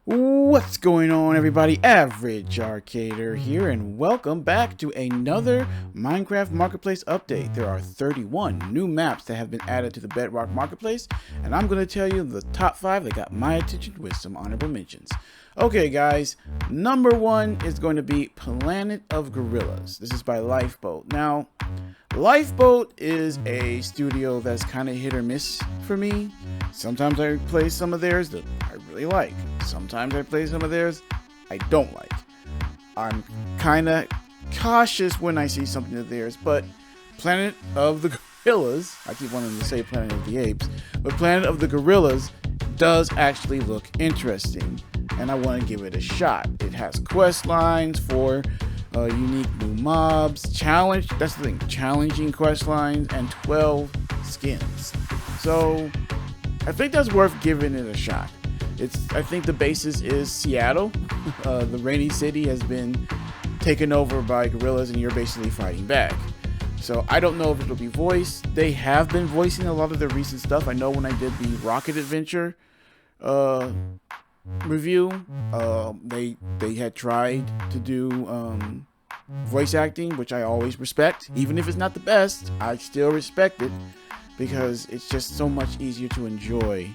What's going on, everybody? Average Arcader here, and welcome back to another Minecraft Marketplace update. There are 31 new maps that have been added to the Bedrock Marketplace, and I'm going to tell you the top 5 that got my attention with some honorable mentions. Okay, guys, number 1 is going to be Planet of Gorillas. This is by Lifeboat. Now, Lifeboat is a studio that's kind of hit or miss for me. Sometimes I play some of theirs that I really like. Sometimes I play some of theirs I don't like. I'm kind of cautious when I see something of theirs, but Planet of the Gorillas, I keep wanting to say Planet of the Apes, but Planet of the Gorillas does actually look interesting, and I want to give it a shot. It has quest lines for unique new mobs, that's the thing, challenging quest lines, and 12 skins. So I think that's worth giving it a shot. I think the basis is Seattle. The rainy city has been taken over by gorillas, and you're basically fighting back. So I don't know if it'll be voiced. They have been voicing a lot of their recent stuff. I know when I did the Rocket Adventure review, they had tried to do voice acting, which I always respect. Even if it's not the best, I still respect it, because it's just so much easier to enjoy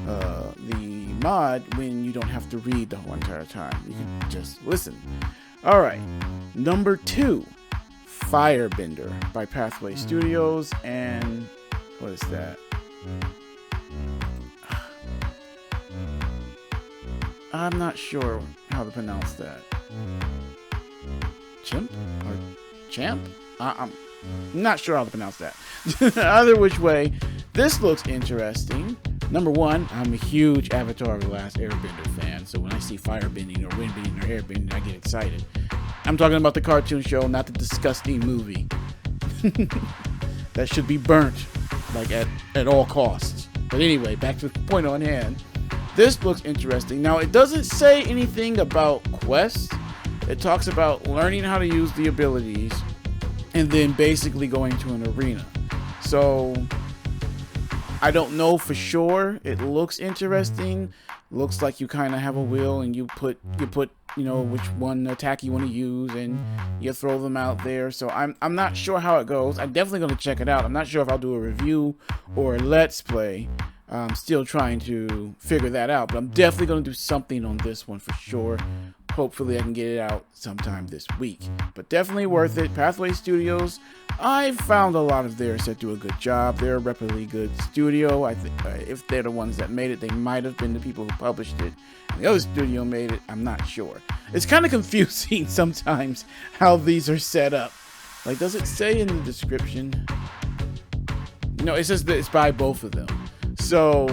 the mod when you don't have to read the whole entire time. You can just listen. Alright, number 2, Firebender by Pathway Studios, and what is that? I'm not sure how to pronounce that. Chimp? Or champ? I'm not sure how to pronounce that. Either which way, this looks interesting. Number 1, I'm a huge Avatar: The Last Airbender fan, so when I see firebending or windbending or airbending, I get excited. I'm talking about the cartoon show, not the disgusting movie. That should be burnt, like at all costs. But anyway, back to the point on hand. This looks interesting. Now, it doesn't say anything about quests. It talks about learning how to use the abilities and then basically going to an arena. So I don't know for sure. It looks interesting. Looks like you kind of have a wheel, and you put you know which one attack you want to use, and you throw them out there. So I'm not sure how it goes. I'm definitely going to check it out. I'm not sure if I'll do a review or a let's play. I'm still trying to figure that out, but I'm definitely going to do something on this one for sure. Hopefully I can get it out sometime this week, but definitely worth it. Pathway Studios, I've found a lot of theirs that do a good job. They're a reputedly good studio. I think if they're the ones that made it, they might have been the people who published it, and the other studio made it. I'm not sure. It's kind of confusing sometimes how these are set up. Like, does it say in the description? No, it says that it's by both of them. So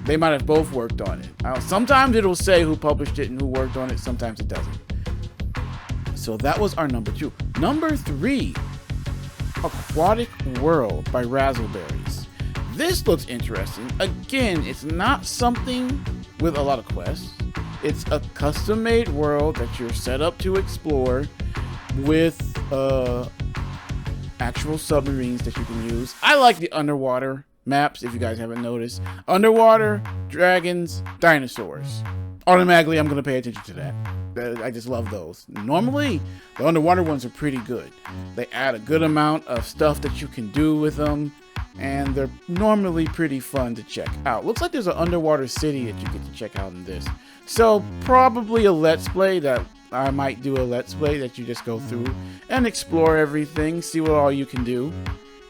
they might have both worked on it. Sometimes it'll say who published it and who worked on it. Sometimes it doesn't. So that was our number 2. Number 3, Aquatic World by Razzleberries. This looks interesting. Again, it's not something with a lot of quests. It's a custom-made world that you're set up to explore with actual submarines that you can use. I like the underwater maps, if you guys haven't noticed. Underwater, dragons, dinosaurs. Automatically, I'm going to pay attention to that. I just love those. Normally, the underwater ones are pretty good. They add a good amount of stuff that you can do with them, and they're normally pretty fun to check out. Looks like there's an underwater city that you get to check out in this. So, probably a let's play that I might do a let's play that you just go through and explore everything, see what all you can do.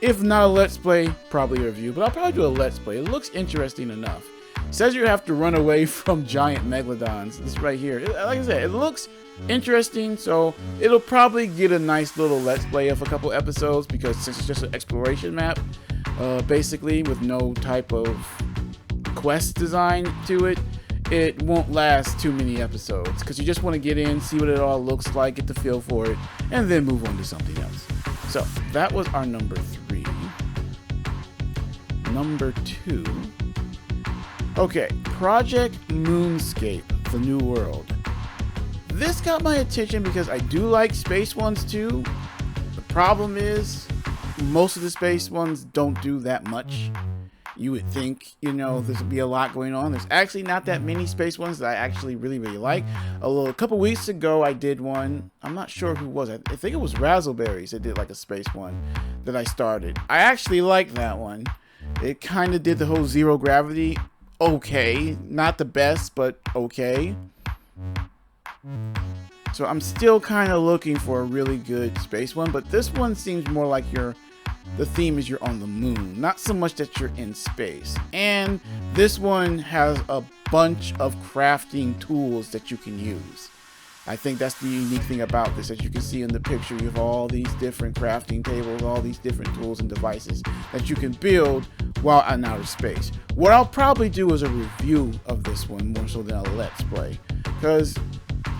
If not a let's play, probably a review, but I'll probably do a let's play. It looks interesting enough. It says you have to run away from giant megalodons. This right here. Like I said, it looks interesting, so it'll probably get a nice little let's play of a couple episodes, because since it's just an exploration map, basically with no type of quest design to it, it won't last too many episodes, because you just want to get in, see what it all looks like, get the feel for it, and then move on to something else. So that was our number 3. Number 2. Okay, Project Moonscape: The New World. this got my attention because I do like space ones too. The problem is most of the space ones don't do that much. You would think, you know, there's be a lot going on. There's actually not that many space ones that I actually really like. A couple weeks ago, I did one. I'm not sure who was it. I think it was Razzleberries that did like a space one that I started. I actually liked that one. It kind of did the whole zero gravity. Okay, not the best, but okay. So I'm still kind of looking for a really good space one, but this one seems more like the theme is you're on the moon, not so much that you're in space. And this one has a bunch of crafting tools that you can use. I think that's the unique thing about this. As you can see in the picture, you have all these different crafting tables, all these different tools and devices that you can build while in outer space. What I'll probably do is a review of this one more so than a let's play, because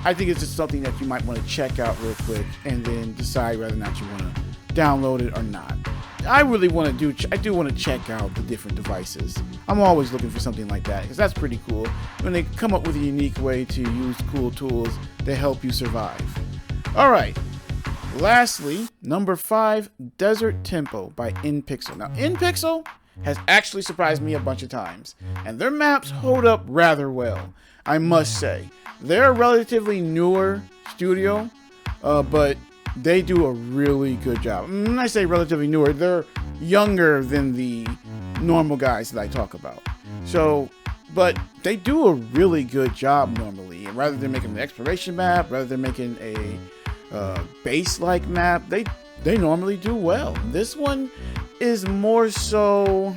I think it's just something that you might want to check out real quick and then decide whether or not you want to download it or not. I really want to do want to check out the different devices. I'm always looking for something like that because that's pretty cool when they come up with a unique way to use cool tools that help you survive. All right. Lastly, number 5, Desert Tempo by InPixel. Now, InPixel has actually surprised me a bunch of times, and their maps hold up rather well, I must say. They're a relatively newer studio, but they do a really good job. When I say relatively newer, they're younger than the normal guys that I talk about. So, but they do a really good job normally. And rather than making an exploration map, rather than making a base-like map, they normally do well. This one is more so,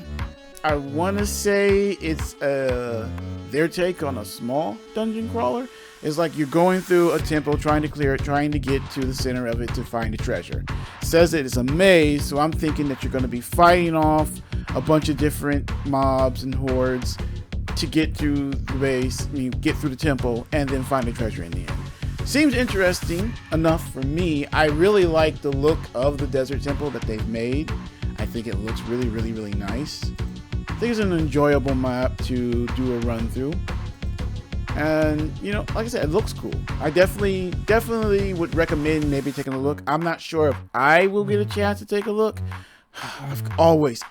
I want to say it's their take on a small dungeon crawler. It's like you're going through a temple, trying to clear it, trying to get to the center of it to find a treasure. It says that it's a maze, so I'm thinking that you're going to be fighting off a bunch of different mobs and hordes to get through the base, get through the temple, and then find a treasure in the end. Seems interesting enough for me. I really like the look of the desert temple that they've made. I think it looks really, really, really nice. I think it's an enjoyable map to do a run through. And, you know, like I said, it looks cool. I definitely would recommend maybe taking a look. I'm not sure if I will get a chance to take a look.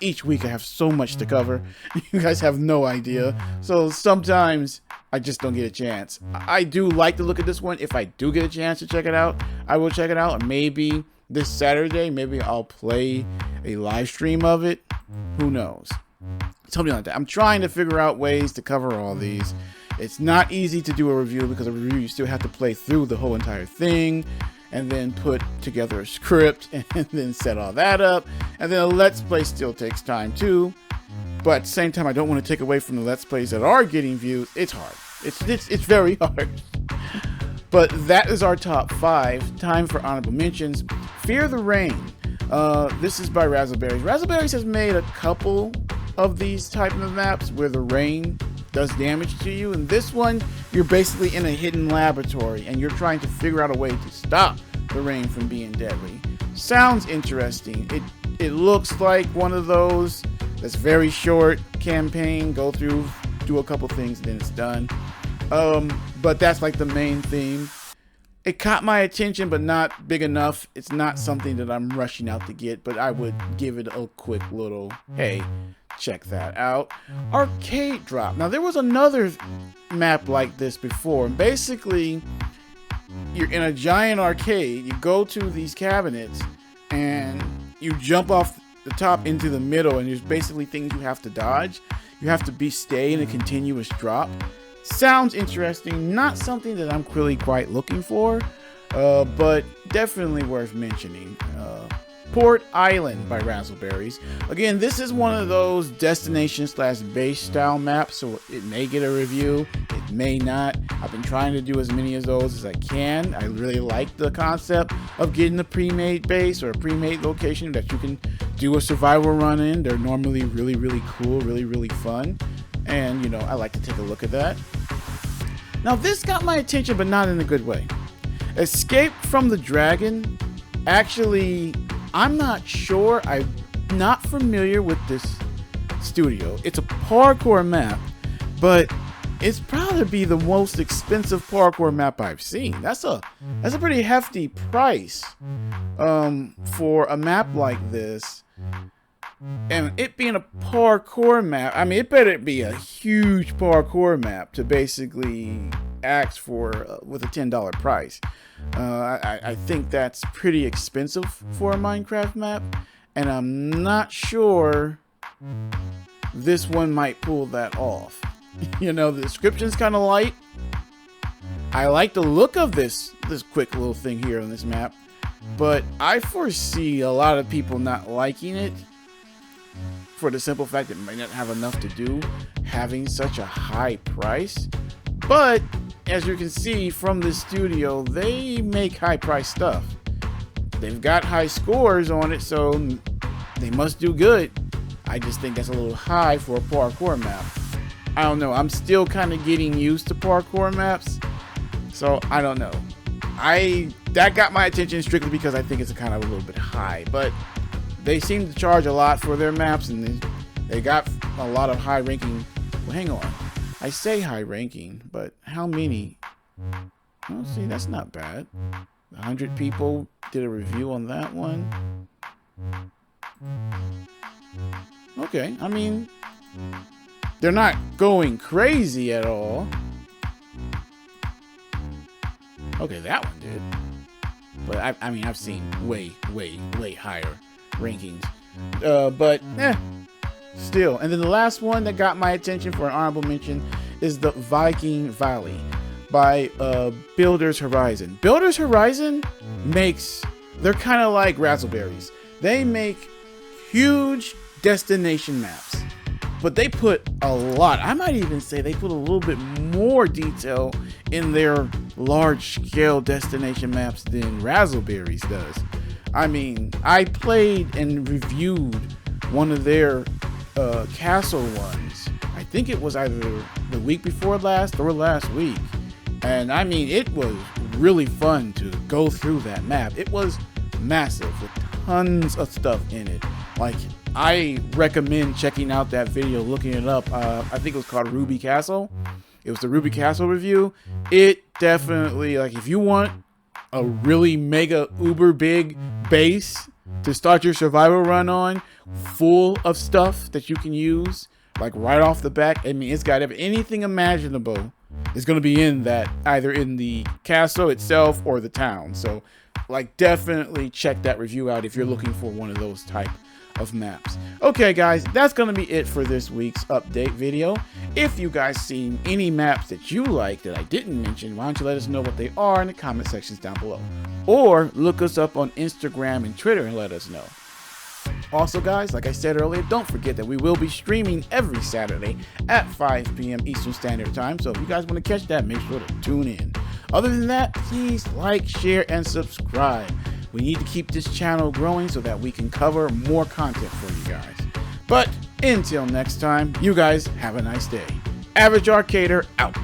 Each week I have so much to cover. You guys have no idea. So sometimes I just don't get a chance. I do like to look at this one. If I do get a chance to check it out, I will check it out. Maybe this Saturday, maybe I'll play a live stream of it. Who knows? Something like that. I'm trying to figure out ways to cover all these. It's not easy to do a review because a review you still have to play through the whole entire thing and then put together a script and then set all that up. And then a let's play still takes time too. But at the same time, I don't want to take away from the let's plays that are getting views. It's hard. It's very hard. But that is our top 5. Time for honorable mentions. Fear the Rain. This is by Razzleberries. Razzleberries has made a couple of these type of maps where the rain does damage to you. And this one, you're basically in a hidden laboratory and you're trying to figure out a way to stop the rain from being deadly. Sounds interesting. It looks like one of those that's very short campaign, go through, do a couple things, and then it's done. But that's like the main theme. It caught my attention, but not big enough. It's not something that I'm rushing out to get, but I would give it a quick little, hey, check that out. Arcade Drop. Now, there was another map like this before. Basically, you're in a giant arcade. You go to these cabinets, and you jump off the top into the middle, and there's basically things you have to dodge. You have to stay in a continuous drop. Sounds interesting. Not something that I'm really quite looking for, but definitely worth mentioning. Port Island by Razzleberries. Again, this is one of those destination/base style maps, so it may get a review, it may not. I've been trying to do as many of those as I can. I really like the concept of getting a pre-made base or a pre-made location that you can do a survival run in. They're normally really, really cool, really, really fun. And, you know, I like to take a look at that. Now, this got my attention, but not in a good way. Escape from the Dragon. Actually, I'm not sure. I'm not familiar with this studio. It's a parkour map, but it's probably the most expensive parkour map I've seen. That's a pretty hefty price for a map like this. And it being a parkour map, I mean, it better be a huge parkour map to basically ask for with a $10 price. I think that's pretty expensive for a Minecraft map, and I'm not sure this one might pull that off. You know, the description's kind of light. I like the look of this quick little thing here on this map, but I foresee a lot of people not liking it for the simple fact that it might not have enough to do having such a high price. But as you can see from the studio, they make high price stuff. They've got high scores on it, so they must do good. I just think that's a little high for a parkour map. I don't know. I'm still kind of getting used to parkour maps, so I don't know. That got my attention strictly because I think it's kind of a little bit high, but they seem to charge a lot for their maps, and they got a lot of high ranking. Well, hang on. I say high ranking, but how many? Oh, see, that's not bad. 100 people did a review on that one. Okay, I mean, they're not going crazy at all. Okay, that one did. But I mean, I've seen way higher rankings. But still. And then the last one that got my attention for an honorable mention is the Viking Valley by Builders Horizon. Builders Horizon they're kind of like Razzleberries. They make huge destination maps, but they put a lot. I might even say they put a little bit more detail in their large-scale destination maps than Razzleberries does. I mean, I played and reviewed one of their castle ones. I think it was either the week before last or last week. And I mean, it was really fun to go through that map. It was massive with tons of stuff in it. Like, I recommend checking out that video, looking it up. I think it was called Ruby Castle. It was the Ruby Castle review. It definitely, like, if you want a really mega uber big base to start your survival run on, full of stuff that you can use, like right off the bat. I mean, it's got anything imaginable is going to be in that, either in the castle itself or the town. So, like, definitely check that review out if you're looking for one of those type of maps. Okay, guys, that's going to be it for this week's update video. If you guys seen any maps that you like that I didn't mention, why don't you let us know what they are in the comment sections down below, or look us up on Instagram and Twitter and let us know. Also, guys, like I said earlier, don't forget that we will be streaming every Saturday at 5 p.m. Eastern Standard Time, so if you guys want to catch that, make sure to tune in. Other than that, please like, share, and subscribe. We need to keep this channel growing so that we can cover more content for you guys. But until next time, you guys have a nice day. Average Arcader out.